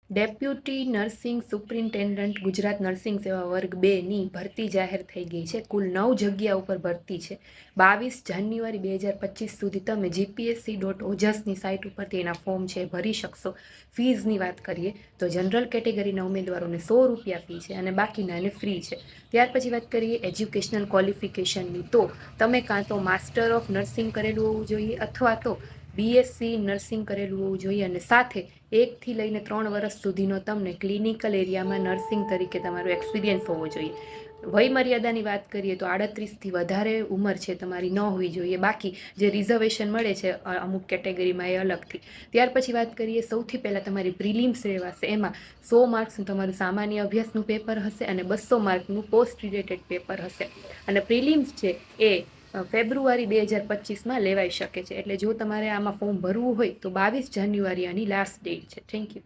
Deputy nursing superintendent Gujarat nursing સેવા વર્ગ 2ની ભરતી જાહેર થઈ ગઈ છે. કુલ 9 જગ્યા ઉપર ભરતી છે. 22 જાન્યુઆરી 2025 સુધી તમે gpsc.ojas ની સાઇટ ઉપરથી એના ફોર્મ છે ભરી શકશો. ફીઝની વાત કરીએ તો જનરલ કેટેગરીના ઉમેદવારોને 100 રૂપિયા ફી છે અને બાકીનાને ફ્રી છે. ત્યાર પછી વાત કરીએ એજ્યુકેશનલ ક્વોલિફિકેશનની, તો તમે કાં તો માસ્ટર ઓફ નર્સિંગ કરેલું હોવું જોઈએ અથવા તો BSc નર્સિંગ કરેલું હોવું જોઈએ અને સાથે 1 થી લઈને 3 વર્ષ સુધીનો તમને ક્લિનિકલ એરિયામાં નર્સિંગ તરીકે તમારો એક્સપિરિયન્સ હોવો જોઈએ. વય મર્યાદાની વાત કરીએ તો 38થી વધારે ઉંમર છે તમારી ન હોવી જોઈએ. બાકી જે રિઝર્વેશન મળે છે અમુક કેટેગરીમાં એ અલગથી. ત્યાર પછી વાત કરીએ સૌથી પહેલાં તમારી પ્રિલિમ્સ રહેવાશે. એમાં 100 માર્ક્સનું તમારું સામાન્ય અભ્યાસનું પેપર હશે અને 200 માર્કનું પોસ્ટ રિલેટેડ પેપર હશે. અને પ્રિલિમ્સ છે એ ફેબ્રુઆરી 2025માં લેવાઈ શકે છે. એટલે જો તમારે આમાં ફોર્મ ભરવું હોય તો 22 જાન્યુઆરી આની લાસ્ટ ડેટ છે. Thank you.